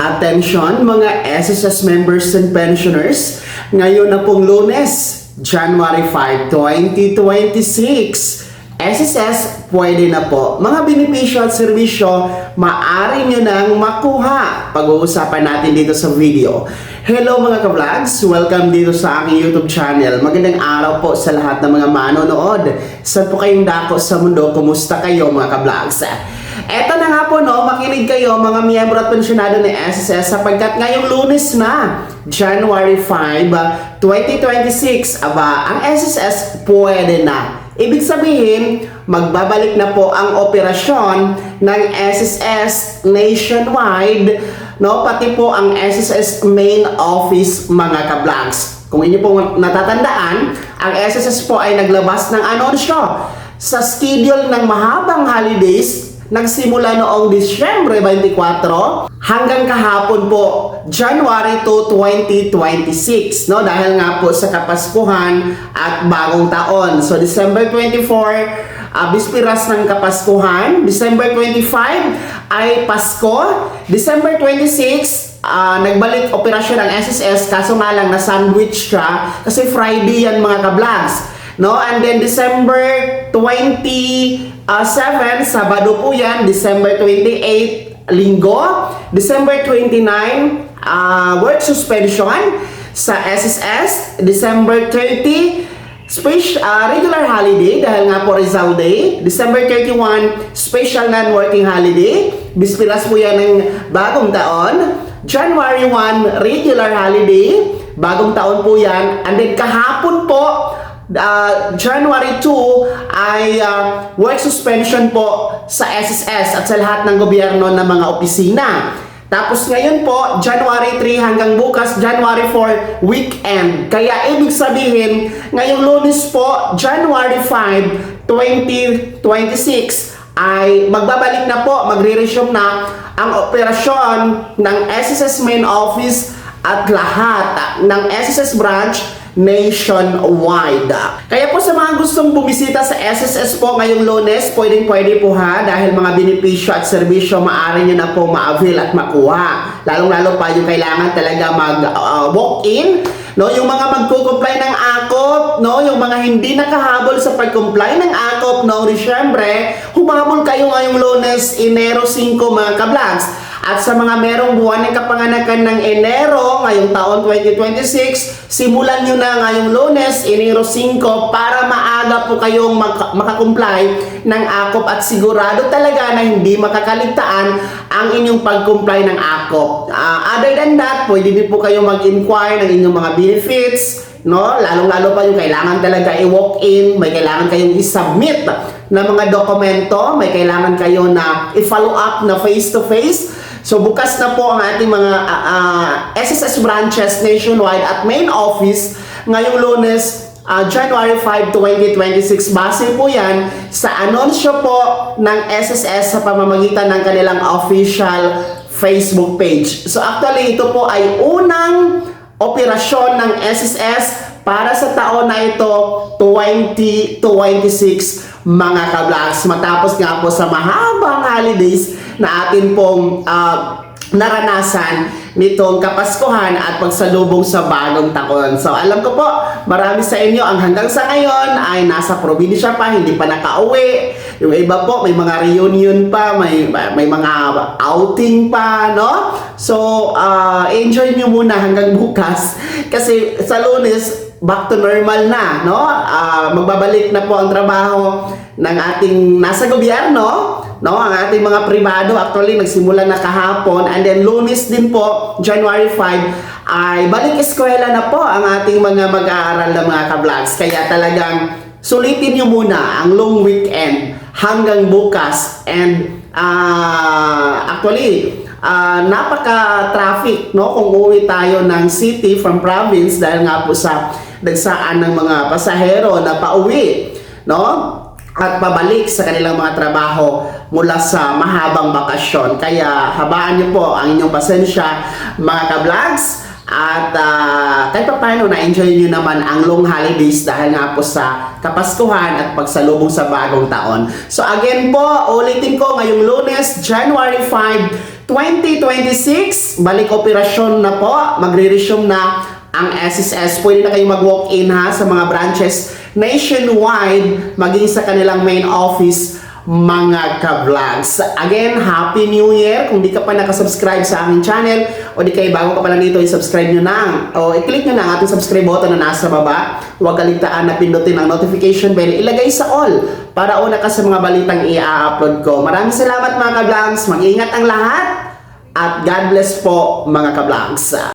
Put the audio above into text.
Attention mga SSS members and pensioners, ngayon na pong Lunes, January 5, 2026. SSS, pwede na po. Mga benepisyo at serbisyo, maaari nyo nang makuha. Pag-uusapan natin dito sa video. Hello mga ka-vlogs! Welcome dito sa aking YouTube channel. Magandang araw po sa lahat ng mga manonood. Saan po kayong dako sa mundo? Kumusta kayo mga ka-vlogs? Eto na nga po no, makinig kayo mga miyembro at pensyonado ng SSS sapagkat ngayong Lunes na, January 5, 2026, ang SSS pwede na. Ibig sabihin, magbabalik na po ang operasyon ng SSS nationwide, no? Pati po ang SSS main office mga ka-vlogs. Kung inyo po natatandaan, ang SSS po ay naglabas ng anunsyo sa schedule ng mahabang holidays nagsimula noong Disyembre 24 hanggang kahapon po January 2, 2026, no? Dahil nga po sa Kapaskuhan at Bagong Taon. So December 24, bispiras ng Kapaskuhan. December 25 ay Pasko. December 26, nagbalik operasyon ng SSS, kaso nga lang na sandwich siya kasi Friday yan mga ka-vlogs, no? And then December 27, Sabado po yan. December 28, Linggo. December 29, work suspension sa SSS. December 30, regular holiday dahil nga po Rizal Day. December 31, special non-working holiday. Bispiras po yan ng Bagong Taon. January 1, regular holiday. Bagong Taon po yan. And then kahapon po, January 2 ay work suspension po sa SSS at sa lahat ng gobyerno ng mga opisina. Tapos ngayon po, January 3 hanggang bukas, January 4, weekend. Kaya ibig sabihin, ngayong Lunes po, January 5, 2026, ay magbabalik na po, magre-resume na ang operasyon ng SSS main office at lahat ng SSS branch nationwide. Kaya po sa mga gustong bumisita sa SSS po ngayong Lunes, pwede po ha, dahil mga benepisyo at serbisyo maaari nyo na po ma-avail at makuha. Lalong-lalo pa yung kailangan talaga mag-walk-in, no? Yung mga magko-comply ng AKOP, no? Yung mga hindi nakahabol sa pag-comply ng AKOP noong Disyembre, humabol kayo ngayong Lunes, Enero 5 mga ka-vlogs. At sa mga merong buwan ng kapanganakan ng Enero ngayong taon 2026, simulan nyo na ngayong Lunes, Enero 5, para maaga po kayong makakomply ng AKOP at sigurado talaga na hindi makakaligtaan ang inyong pag-comply ng AKOP. Other than that, pwede din po kayong mag-inquire ng inyong mga benefits, no? Lalong-lalo pa yung kailangan talaga i-walk-in, may kailangan kayong i-submit na mga dokumento, may kailangan kayo na i-follow up na face-to-face. So bukas na po ang ating mga SSS branches nationwide at main office ngayong Lunes, January 5, 2026. Base po yan sa anunsyo po ng SSS sa pamamagitan ng kanilang official Facebook page. So actually ito po ay unang operasyon ng SSS para sa taon na ito 2026 mga ka-vlogs. Matapos nga po sa mahabang holidays na atin pong naranasan nitong Kapaskuhan at pagsalubong sa Bagong Taon. So alam ko po, marami sa inyo ang hanggang sa ngayon ay nasa probinsya pa, hindi pa nakauwi. Yung iba po, may mga reunion pa, may mga outing pa, no? So enjoy nyo muna hanggang bukas kasi sa Lunes, back to normal na, no? Magbabalik na po ang trabaho ng ating nasa gobyerno, no? Ang ating mga pribado actually nagsimula na kahapon, and then Lunes din po, January 5 ay balik eskwela na po ang ating mga mag-aaral na mga ka-vlogs. Kaya talagang sulitin nyo muna ang long weekend hanggang bukas. And actually napaka-traffic, no? Kung uwi tayo ng city from province dahil nga po sa dagsaan ng mga pasahero na pauwi, no? At pabalik sa kanilang mga trabaho mula sa mahabang bakasyon. Kaya habaan nyo po ang inyong pasensya mga ka-vlogs. At kahit pa paano na-enjoy nyo naman ang long holidays dahil nga po sa Kapaskuhan at pagsalubong sa Bagong Taon. So again po, ulitin ko ngayong Lunes, January 5, 2026, balik operasyon na po, magre-resume na ang SSS. Pwede na kayo mag-walk-in ha sa mga branches nationwide, maging sa kanilang main office, mga ka-vlogs. Again, Happy New Year! Kung di ka pa nakasubscribe sa aming channel o di kayo bago ka pa lang dito, i-subscribe nyo na o i-click nyo na ang ating subscribe button na nasa baba. Huwag kaligtaan na pindutin ang notification bell. Ilagay sa all para una ka sa mga balitang i-upload ko. Maraming salamat mga ka-vlogs. Mag-ingat ang lahat at God bless po mga ka-vlogs.